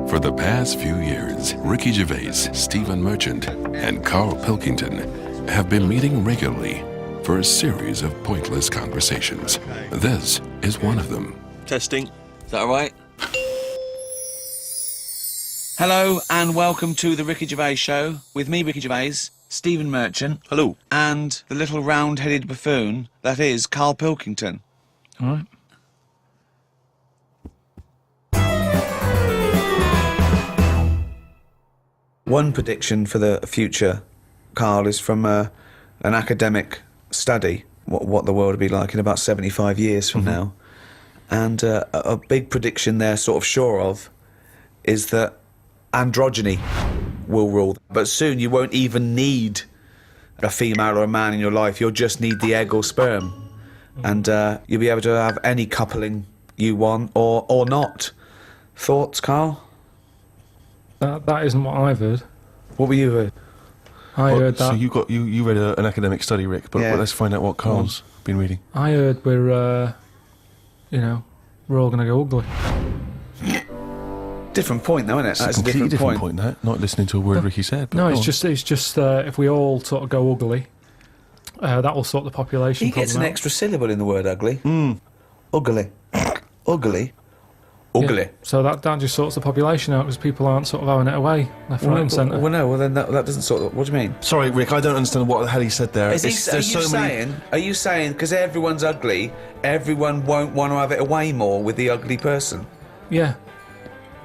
For the past few years, Ricky Gervais, Stephen Merchant, and Carl Pilkington have been meeting regularly for a series of pointless conversations. This is one of them. Testing. Is that all right? Hello and welcome to the Ricky Gervais Show with me, Ricky Gervais, Stephen Merchant. Hello. And the little round-headed buffoon that is Carl Pilkington. All right. One prediction for the future, Carl, is from an academic study, what the world will be like in about 75 years from now. And a big prediction they're sort of sure of is that androgyny will rule. But soon you won't even need a female or a man in your life. You'll just need the egg or sperm. And you'll be able to have any coupling you want or not. Thoughts, Carl? That isn't what I've heard. What were you heard? I heard that. So you read an academic study, Rick, but Yeah. let's find out what Carl's been reading. I heard we're all going to go ugly. Different point, though, isn't it? It's That's a completely different point, that. Not listening to a word Ricky said. But No, go it's on. just if we all sort of go ugly, that will sort the population He gets an problem out. extra syllable in the word ugly. Ugly. Ugly. Yeah. Ugly. So that just sorts the population out because people aren't sort of having it away left, right, and centre. Well, no. Well, then that doesn't sort of... What do you mean? Sorry, Rick, I don't understand what the hell he said there. Are you saying because everyone's ugly, everyone won't want to have it away more with the ugly person? Yeah.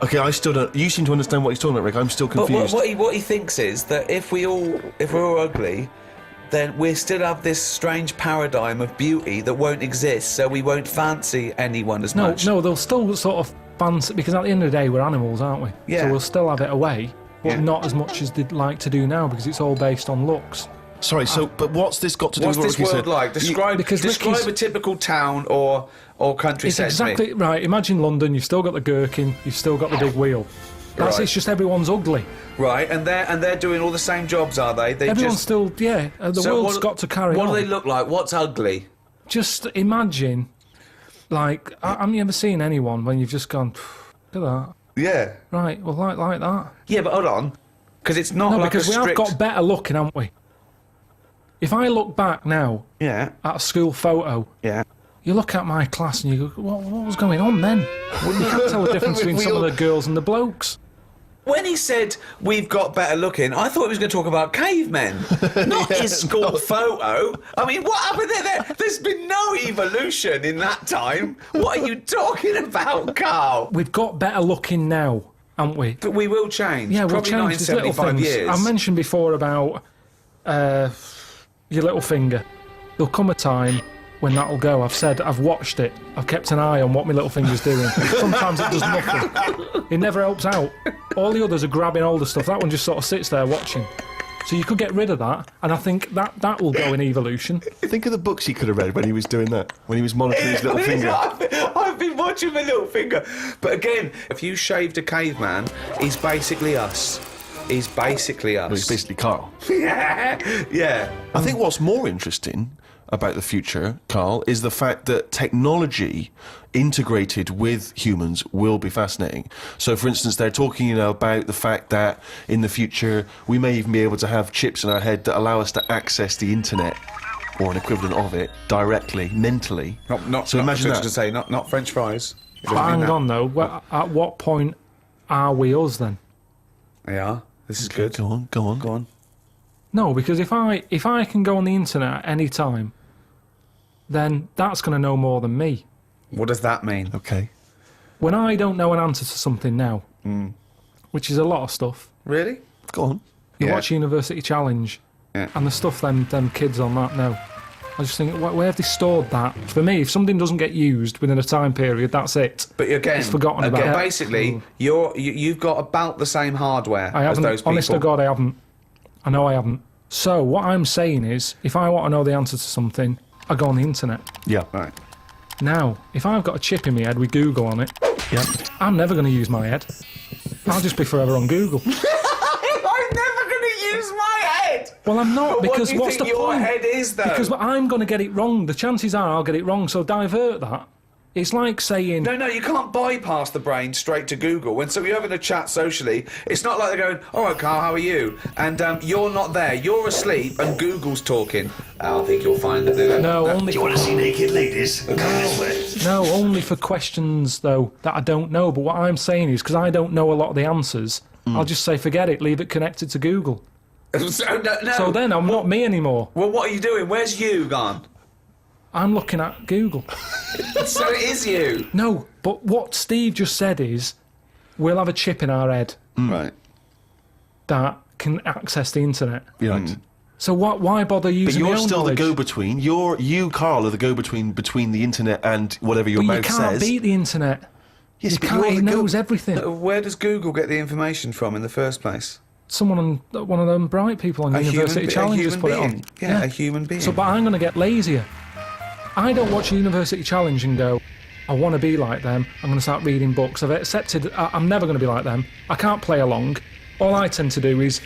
Okay, I still don't... You seem to understand what he's talking about, Rick. I'm still But confused. what he thinks is that if we're all ugly, then we still have this strange paradigm of beauty that won't exist, so we won't fancy anyone as much. No, they'll still sort of fancy, because at the end of the day, we're animals, aren't we? Yeah. So we'll still have it away, but Yeah. not as much as they'd like to do now because it's all based on looks. Sorry, but what's this got to do What's with what this Ricky world said? like? Describe Ricky's- a typical town or country It's set to me. exactly right. Imagine London, you've still got the gherkin, you've still got the big wheel. That's Right. It's just everyone's ugly. Right, and they're doing all the same jobs, are they? Everyone's still, the So world's got to carry on. What do they look like? What's ugly? Just imagine, like, haven't you ever seen anyone when you've just gone, look at that? Yeah. Right, well, like that. Yeah, but hold on, because it's not No, like because a we strict... have got better looking, haven't we? If I look back now Yeah, at a school photo, yeah. you look at my class and you go, what was going on then? You can't tell the difference between some of the girls and the blokes. When he said we've got better looking, I thought he was going to talk about cavemen, not his school photo. I mean, what happened there? There's been no evolution in that time. What are you talking about, Carl? We've got better looking now, haven't we? But we will change. Yeah, we'll Probably not in change. There's little 75 things. years. I mentioned before about your little finger. There'll come a time when that'll go. I've watched it. I've kept an eye on what my little finger's doing. Sometimes it does nothing. It never helps out. All the others are grabbing all the stuff. That one just sort of sits there watching. So you could get rid of that, and I think that will go in evolution. Think of the books he could have read when he was doing that, when he was monitoring his little finger. I've been watching my little finger. But again, if you shaved a caveman, he's basically us. He's basically us. Well, he's basically Carl. Yeah. I think what's more interesting about the future, Carl, is the fact that technology integrated with humans will be fascinating. So, for instance, they're talking about the fact that in the future we may even be able to have chips in our head that allow us to access the internet or an equivalent of it directly, mentally. So imagine that. To say, not French fries. But hang on though, at what point are we us then? Yeah, this is good. Go on. No, because if I can go on the internet at any time, then that's going to know more than me. What does that mean? Okay. When I don't know an answer to something now, which is a lot of stuff, Really? Go on. you Yeah. watch University Challenge, Yeah. and the stuff them kids on that know. I just think, where have they stored that? For me, if something doesn't get used within a time period, that's it. But again, It's forgotten about. Basically, you've got about the same hardware I as haven't. those people. Honest to God, I haven't. I know I haven't. So what I'm saying is, if I want to know the answer to something, I go on the internet. Yeah. Right. Now, if I've got a chip in my head with Google on it, Yeah. I'm never going to use my head. I'll just be forever on Google. I'm never going to use my head. Well, I'm not, But because what do you what's think the your point? head is, though? Because I'm going to get it wrong. The chances are I'll get it wrong, so divert that. It's like saying... No, you can't bypass the brain straight to Google. When you're having a chat socially, it's not like they're going, all right, Carl, how are you? And you're not there. You're asleep and Google's talking. I think you'll find that... No, only... Do you want to see naked ladies? Come this way. No, only for questions, though, that I don't know. But what I'm saying is, because I don't know a lot of the answers, I'll just say, forget it, leave it connected to Google. So then I'm not me anymore. Well, what are you doing? Where's you gone? I'm looking at Google. So it is you. No, but what Steve just said is, we'll have a chip in our head Right. that can access the internet. Right. So why bother But using my you're own still knowledge? the go-between. You, Carl, are the go-between between the internet and whatever your But you mouth can't says. beat the internet. Yes, You but can't, you're it the knows everything. Where does Google get the information from in the first place? One of them bright people on University Challenge just put it on. Yeah, a human being. So, but I'm going to get lazier. I don't watch a University Challenge and go, I want to be like them. I'm going to start reading books. I've accepted I'm never going to be like them. I can't play along. All I tend to do is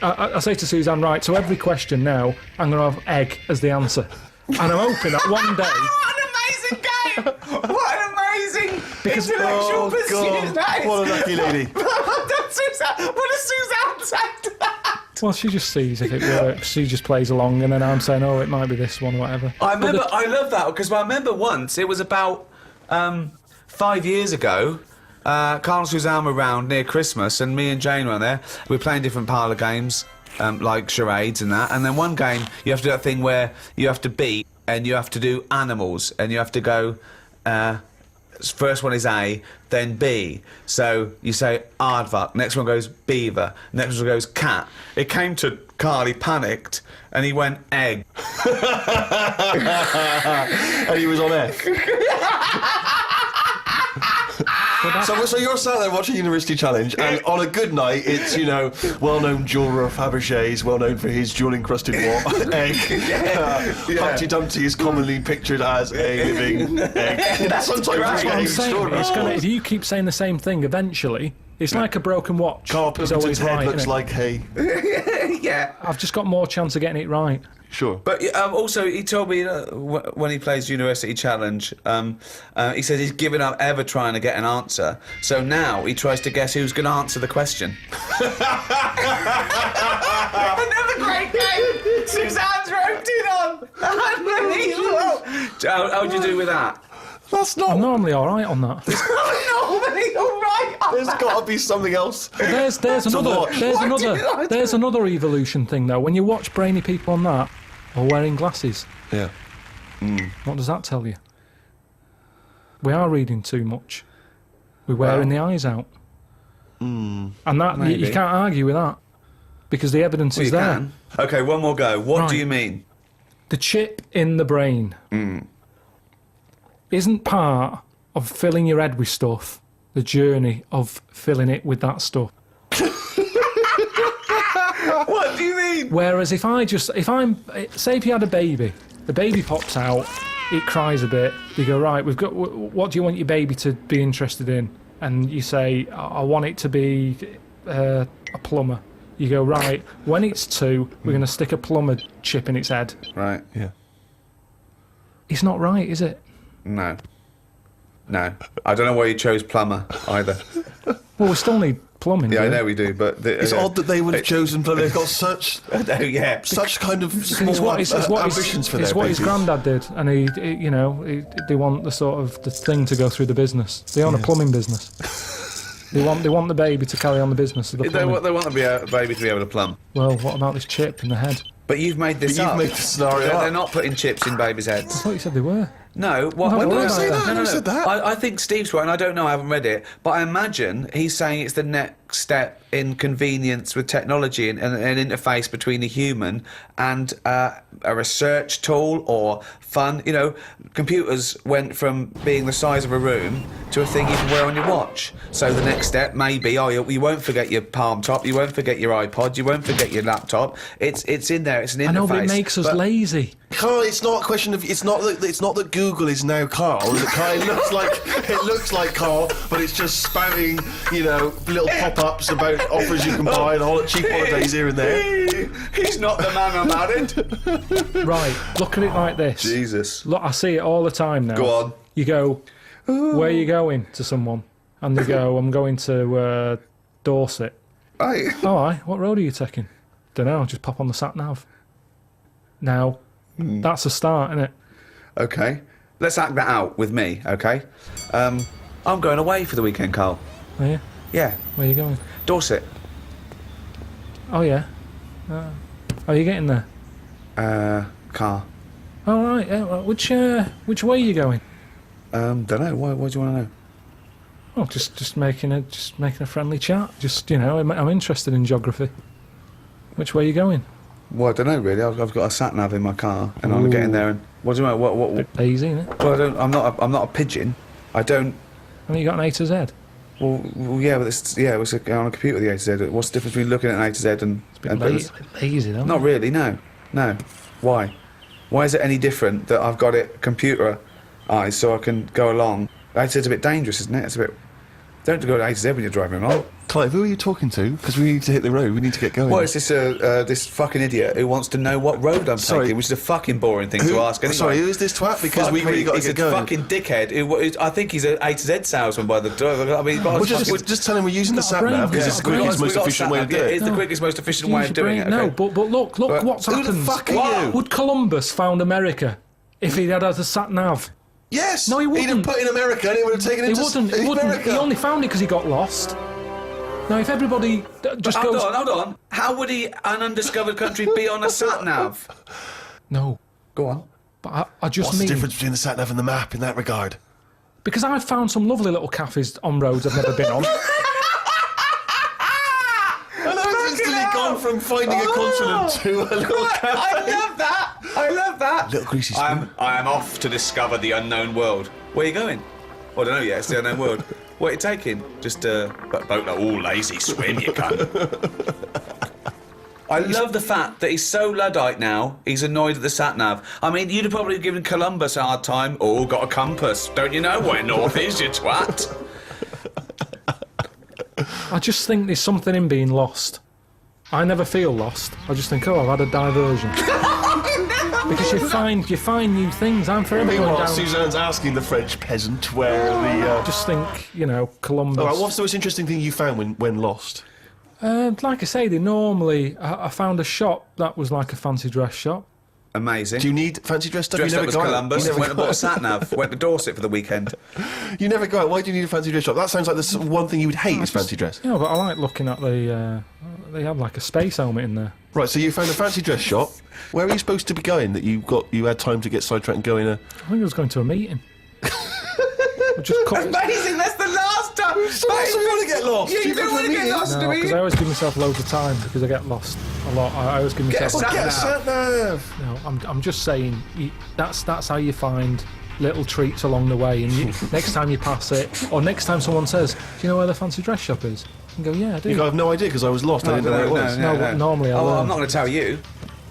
I say to Suzanne, right, so every question now, I'm going to have egg as the answer. And I'm hoping that one day... What an amazing game! What an amazing Because- intellectual pursuit God, that is! what a lucky lady. What does Suzanne say to that? Well, she just sees if it works. She just plays along, and then I'm saying, oh, it might be this one, whatever. I love that, because I remember once, it was about 5 years ago, Carl and Suzanne were round near Christmas, and me and Jane were there. We were playing different parlour games, like charades and that, and then one game, you have to do that thing where you have to beat, and you have to do animals, and you have to go... first one is A, then B. So you say aardvark, next one goes beaver, next one goes cat. It came to Carl, he panicked, and he went egg. And he was on F. So you're sat there watching University Challenge, and on a good night, it's, well-known jeweller Fabergé's, well-known for his jewel-encrusted egg. Humpty Dumpty is commonly pictured as a living egg. Sometimes it's I'm getting saying, extraordinary. if you keep saying the same thing, eventually, it's like a broken watch. Carl It's Pilkington's always head right, looks innit? like hay. Yeah. I've just got more chance of getting it right. Sure. But also, he told me when he plays University Challenge, he says he's given up ever trying to get an answer. So now he tries to guess who's going to answer the question. Another great game! Suzanne's roped in on! Unbelievable! How would you do with that? That's not... I'm normally all right on that. Normally all right on There's got to be something else. There's another evolution thing though. When you watch brainy people on that, or wearing glasses, Yeah. what does that tell you? We are reading too much. We're wearing the eyes out, and that you can't argue with that because the evidence is there. Can. Okay, one more go. What do Right. you mean? The chip in the brain isn't part of filling your head with stuff. The journey of filling it with that stuff. What do you mean? Whereas if say if you had a baby, the baby pops out, it cries a bit. You go, right, we've got. What do you want your baby to be interested in? And you say, I want it to be a plumber. You go, right. When it's 2, we're going to stick a plumber chip in its head. Right. Yeah. It's not right, is it? No. I don't know why you chose plumber either. Well, we still need plumbing. Yeah, I do we? know we do, but... It's odd that they would have chosen, but they've got such yeah. such kind of It's small what his ambitions for it's their what his babies. granddad did, and they want the thing to go through the business. They own a plumbing business. They want the baby to carry on the business of the They plumbing. want the baby to be able to plumb. Well, what about this chip in the head? But you've made this But you've up. made the scenario They're up. not putting chips in babies' I heads. thought you said they were. No, Well, when why did I would say I? that? Who said that? I think Steve's right, and I don't know, I haven't read it, but I imagine he's saying it's the next step in convenience with technology and an interface between a human and a research tool or fun. Computers went from being the size of a room to a thing you can wear on your watch. So the next step may be, you won't forget your palm top, you won't forget your iPod, you won't forget your laptop. It's in there, it's an interface. I know, but it makes us lazy. Carl, it's not a question of it's not that Google is now Carl. It looks like Carl, but it's just spamming little pop-ups about offers you can buy and cheap holidays here and there. He's not the man I'm added. Right, look at it like this. Jesus. Look, I see it all the time now. Go on. You go, where are you going, to someone? And they go, I'm going to Dorset. Right. All right, what road are you taking? Don't know, just pop on the sat-nav. Now, that's a start, isn't it? Okay. Let's act that out with me, okay? I'm going away for the weekend, Carl. Are you? Yeah. Where are you going? Dorset. Oh, yeah. How are you getting there? Car. All right, yeah, well, which way are you going? Don't know. Why do you want to know? Oh, just making a friendly chat. Just, I'm interested in geography. Which way are you going? Well, I don't know really. I've got a sat nav in my car, and I'm getting there. And what do you know? What? Bit lazy, isn't it? Well, I'm not a pigeon. I don't. Haven't you got an A to Z? Well, yeah, but it's on a computer. The A to Z. What's the difference between looking at an A to Z and? It's a bit lazy, though. Not really. No. Why? Why is it any different that I've got it computerized so I can go along? A to Z's a bit dangerous, isn't it? It's a bit. Don't go to A to Z when you're driving along. Clive, who are you talking to? Because we need to hit the road. We need to get going. Well, it's this fucking idiot who wants to know what road I'm taking, which is a fucking boring thing to ask anyway. Sorry, who is this twat? Because we really got to get going. He's a fucking dickhead. I think he's an A to Z salesman by the door. I mean, just tell him we're using the sat nav because it's the quickest, most efficient way to do it. It's the quickest, most efficient way of doing it. Okay? No, but look what's happened. Who the fuck are you? Would Columbus found America if he'd had a sat nav? Yes! No, he wouldn't. He'd have put in America and he would have taken him to He wouldn't. America. He only found it because he got lost. Now, if everybody just goes... Hold on. How would an undiscovered country be on a sat-nav? No. Go on. But I just What's mean... the difference between the sat-nav and the map in that regard? Because I've found some lovely little cafes on roads I've never been on. And I've instantly gone from finding a continent to a little cafe. I love that. Little greasy spoon. I am off to discover the unknown world. Where are you going? Well, I don't know yet. It's the unknown world. What are you taking? Just a boat, all lazy swim, you cunt. I love the fact that he's so Luddite now, he's annoyed at the sat-nav. I mean, you'd have probably given Columbus a hard time. Oh, got a compass. Don't you know where north is, you twat? I just think there's something in being lost. I never feel lost. I just think, I've had a diversion. Because you find new things. I'm forever going down... Suzanne's asking the French peasant where the... Just think, Columbus... All right, what's the most interesting thing you found when lost? Like I say, they normally... I found a shop that was like a fancy dress shop. Amazing. Do you need fancy dress stuff? Dressed you up never as go Columbus, out. went and bought a sat-nav, went to Dorset for the weekend. You never go out. Why do you need a fancy dress shop? That sounds like the one thing you would hate is fancy dress. Yeah, but I like looking at the... they have like a space helmet in there. Right, so you found a fancy dress shop. Where are you supposed to be going that you had time to get sidetracked and go in a... I think I was going to a meeting. Amazing, that's the last time! So you want to get lost? You do want to get lost, No, do because I always give myself loads of time because I get lost a lot. I always give myself... Get a sat-nav! No, I'm just saying, that's how you find little treats along the way. And next time you pass it, or next time someone says, do you know where the fancy dress shop is? You can go, yeah, I do. You go, I have no idea because I was lost. I didn't know where it was. No, but normally I learn. I'm not going to tell you,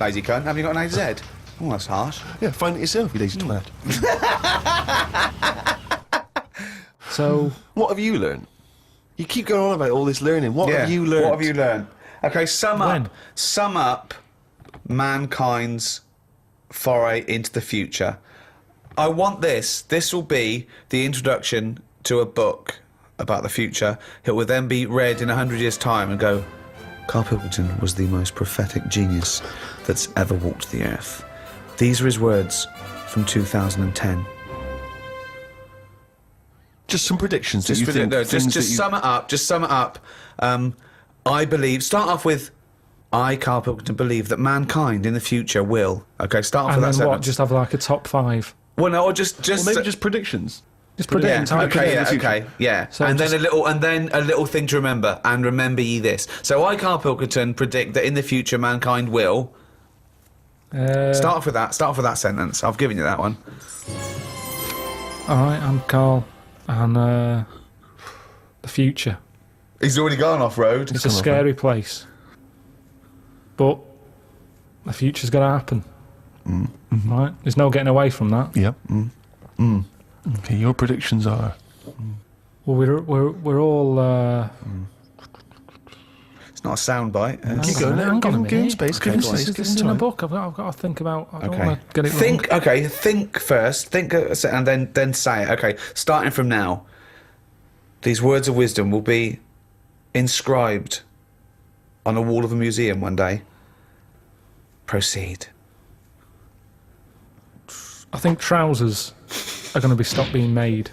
lazy cunt. Have you got an A to Z? Oh, that's harsh. Yeah, find it yourself, you lazy twat. So... What have you learned? You keep going on about all this learning. What have you learned? What have you learned? Okay, sum up mankind's foray into the future. I want this. This will be the introduction to a book about the future. It will then be read in 100 years' time and go, Carl Pilkington was the most prophetic genius that's ever walked the earth. These are his words from 2010. Just some predictions. Just sum it up. Just sum it up. I believe. Start off with, I, Carl Pilkington, believe that mankind in the future will. Okay, start off with that sentence. And then what? Just have like a top 5. Well, no, or just. Well, maybe just predictions. Just predict. Yeah. So and then a little thing to remember. And remember ye this. So I, Carl Pilkington, predict that in the future mankind will. Start off with that. Start off with that sentence. I've given you that one. All right, I'm Carl. And the future. He's already gone off-road. It's a scary place. But the future's got to happen. Mm-hmm. Right? There's no getting away from that. Yep. Okay, your predictions are... Well, we're all... It's not a soundbite. Keep going. Hang on a Give him minute. space. Give him Okay, space. This is in a book. I've got to think about. I don't Okay. want to get it wrong. Think first. Think, and then say it. Okay, starting from now, these words of wisdom will be inscribed on a wall of a museum one day. Proceed. I think trousers are going to be stopped being made.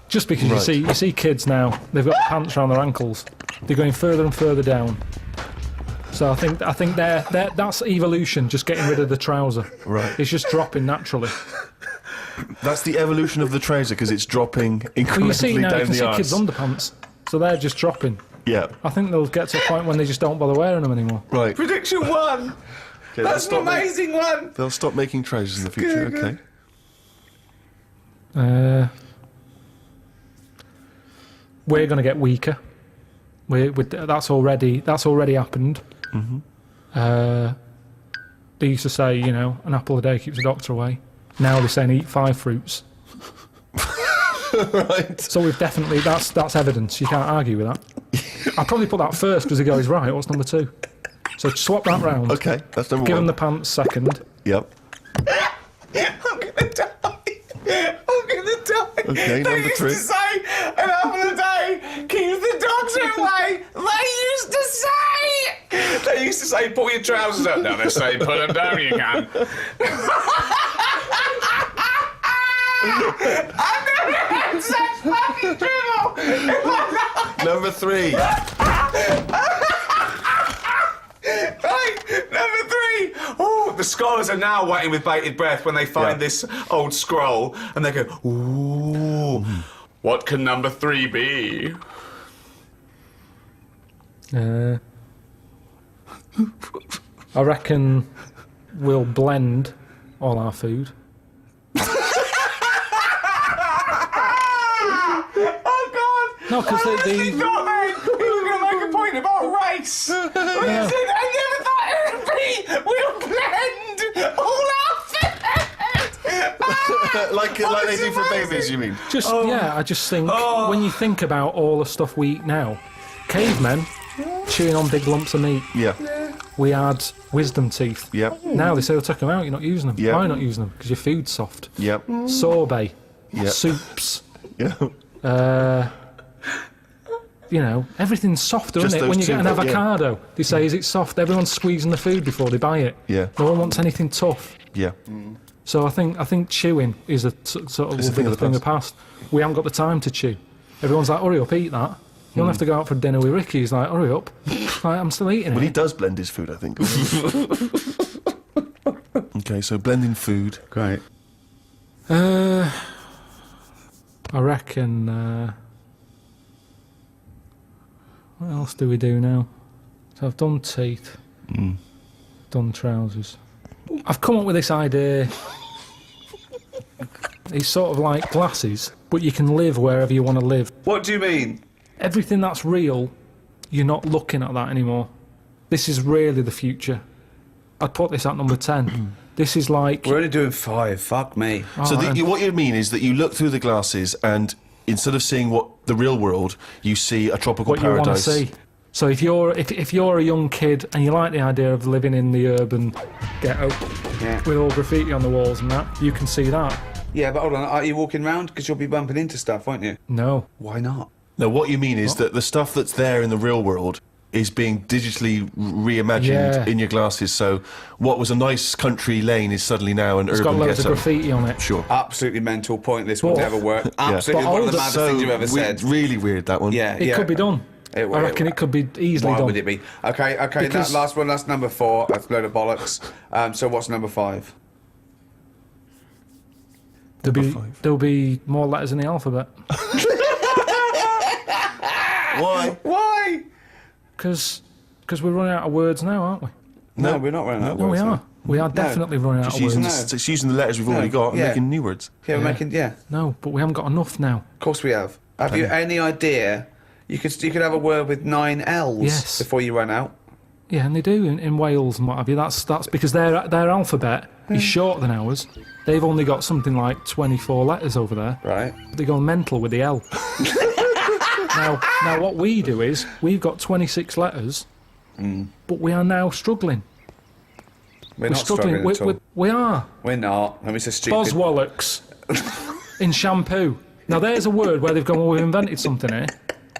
Just because Right. you see kids now, they've got pants around their ankles. They're going further and further down. So I think that's evolution, just getting rid of the trouser. Right. It's just dropping naturally. That's the evolution of the trouser because it's dropping incrementally Well, you see now, you down can the see arse. kids' underpants, so they're just dropping. Yeah. I think they'll get to a point when they just don't bother wearing them anymore. Right. Prediction 1. Okay, That's an amazing one. They'll stop making trousers in the future. Good. Okay. We're going to get weaker. That's already happened. Mm-hmm. They used to say, an apple a day keeps the doctor away. Now they're saying eat 5 fruits. Right. So we've definitely that's evidence. You can't argue with that. I'd probably put that first because he goes right. What's number 2? So swap that round. Okay, that's number Give 1. him the pants second. Yep. I'm gonna die. Okay, They number used 3. to say an apple a day keeps the doctor away. They used to say pull your trousers up. Now they say put them down. You can. I've never had such fucking dribble. Number 3. Right, number 3. Oh, the scholars are now waiting with bated breath when they find this old scroll, and they go, "Ooh, what can number 3 be?" I reckon we'll blend all our food. Oh God! No, because He thought he was going to make a point about race. He said, I never thought it would be. We'll blend all our food. like they do for babies, you mean? I just think when you think about all the stuff we eat now, cavemen chewing on big lumps of meat. Yeah. We had wisdom teeth. Yep. Now they say they'll take them out. You're not using them. Yeah. Why not using them? Because your food's soft. Yep. Sorbet. Yep. Soups. Yeah. Everything's softer, Just isn't it? those When you two get an things, yeah. avocado, they say, is it soft? Everyone's squeezing the food before they buy it. Yeah. No one wants anything tough. Yeah. So I think chewing is a sort of It's a thing of the thing of the past. We haven't got the time to chew. Everyone's like, hurry up, eat that. You don't have to go out for dinner with Ricky. He's like, hurry up. Like, I'm still eating Well, it. he does blend his food, I think. Okay, so blending food. Great. I reckon. What else do we do now? So I've done teeth, done trousers. I've come up with this idea. It's sort of like glasses, but you can live wherever you want to live. What do you mean? Everything that's real, you're not looking at that anymore. This is really the future. I'd put this at number 10. This is like... We're only doing 5. Fuck me. So and- what you mean is that you look through the glasses and instead of seeing the real world, you see a tropical what you want to paradise. see. So if you're a young kid and you like the idea of living in the urban ghetto with all graffiti on the walls and that, you can see that. Yeah, but hold on. Are you walking round? Because you'll be bumping into stuff, won't you? No. Why not? No, what you mean is that the stuff that's there in the real world is being digitally reimagined in your glasses. So what was a nice country lane is suddenly now an It's urban got loads ghetto. of graffiti on it. Sure. Absolutely mental, pointless, will But- never work. Absolutely But one of the older- maddest So things you've ever said. really weird, that one. Yeah, It could be done. I reckon it could be easily Why done. would it be? Okay, Because- that last one, that's number 4. That's a load of bollocks. So what's number 5? There'll be more letters in the alphabet. Why? Why? Because we're running out of words now, aren't we? No, we're not running out of No, we words, are. We are definitely running out Just of words. using the letters we've already got and yeah. making new words. Yeah, we're making, yeah. No, but we haven't got enough now. Of course we have. Have you any idea? You could have a word with 9 L's Yes. before you run out. Yeah, and they do in Wales and what have you. That's because their alphabet is shorter than ours. They've only got something like 24 letters over there. Right. They go mental with the L. Now, what we do is we've got 26 letters, but we are now struggling. We're not struggling at all. We are. We're not. I mean, it's a stupid... Boswallocks in shampoo. Now, there's a word where they've gone, well, we've invented something here.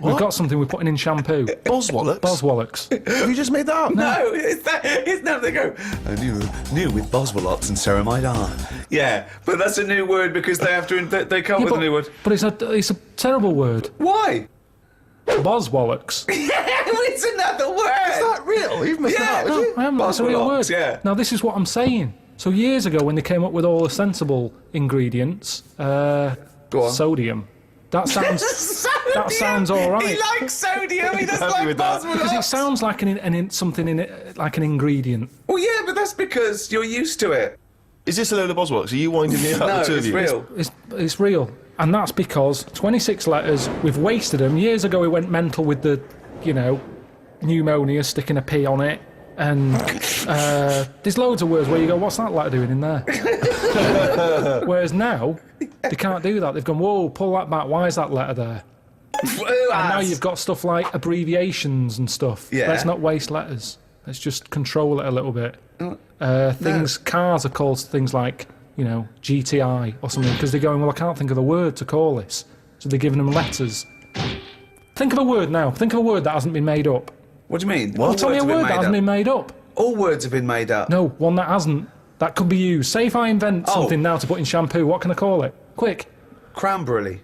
We've got something we're putting in shampoo. Boswallocks? Boswallocks. Have you just made that up? No, it's now they go, new with Boswallocks and ceramide R. Yeah, but that's a new word because they have to, they come up with a new word. But it's a terrible word. Why? Boswallocks. It's another word. Is that real? You've made that up, have you? I haven't. It's a real word. Boswallocks, yeah. Now, this is what I'm saying. So years ago, when they came up with all the sensible ingredients, Go on. sodium. That sounds all right. He likes sodium. He doesn't like Boswallocks. Because it sounds like something in it, like an ingredient. Well, yeah, but that's because you're used to it. Is this a load of Boswallocks? Are you winding me up? No, the two it's of you? real. It's real. And that's because 26 letters, we've wasted them. Years ago, we went mental with the, pneumonia, sticking a P on it. And there's loads of words where you go, what's that letter doing in there? Whereas now, they can't do that. They've gone, whoa, pull that back. Why is that letter there? And now you've got stuff like abbreviations and stuff. Yeah. Let's not waste letters. Let's just control it a little bit. Cars are called things like, GTI or something, because they're going, well, I can't think of a word to call this. So they're giving them letters. Think of a word now. Think of a word that hasn't been made up. What do you mean? Well, tell me a word that hasn't been made up. All words have been made up. No, one that hasn't. That could be used. Say if I invent something now to put in shampoo, what can I call it? Quick. Cranberry.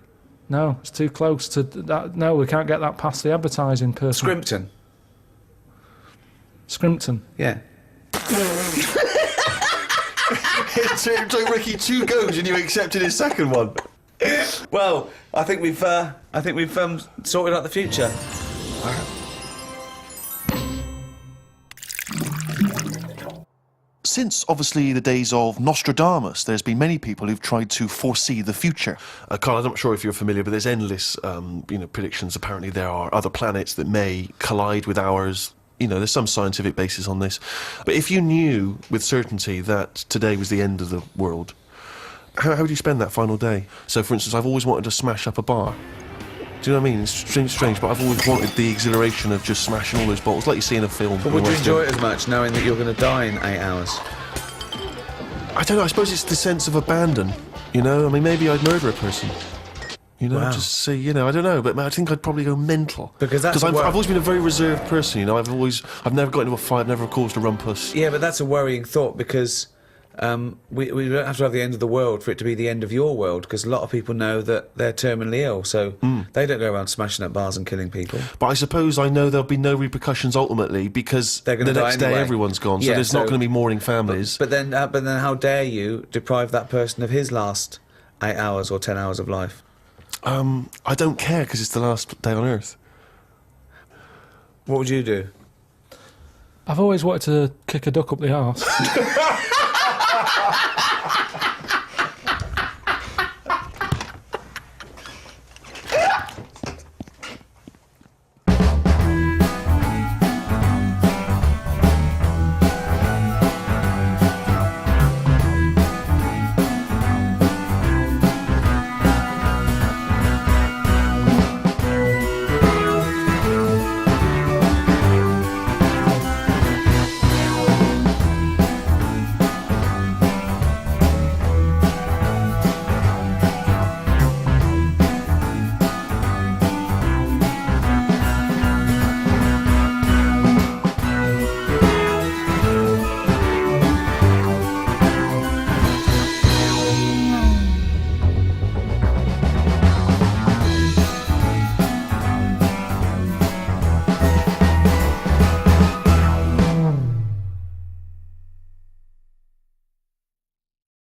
No, it's too close to that. No, we can't get that past the advertising person. Scrimpton. Scrimpton. Yeah. It took Ricky 2 goes and you accepted his second one. Well, I think we've sorted out the future. Since, obviously, the days of Nostradamus, there's been many people who've tried to foresee the future. Carl, I'm not sure if you're familiar, but there's endless predictions. Apparently there are other planets that may collide with ours. There's some scientific basis on this. But if you knew with certainty that today was the end of the world, how would you spend that final day? So, for instance, I've always wanted to smash up a bar. Do you know what I mean? It's strange, but I've always wanted the exhilaration of just smashing all those bottles, like you see in a film. But would you enjoy it as much, knowing that you're going to die in 8 hours? I don't know, I suppose it's the sense of abandon, I mean, maybe I'd murder a person. Wow. Just see, I don't know, but I think I'd probably go mental. Because I've always been a very reserved person, I've never got into a fight, never caused a rumpus. Yeah, but that's a worrying thought because we don't have to have the end of the world for it to be the end of your world, because a lot of people know that they're terminally ill, so they don't go around smashing up bars and killing people. But I suppose I know there'll be no repercussions ultimately, because the next day anyway. Everyone's gone, so there's not going to be mourning families. But then how dare you deprive that person of his last 8 hours or 10 hours of life? I don't care, because it's the last day on Earth. What would you do? I've always wanted to kick a duck up the arse.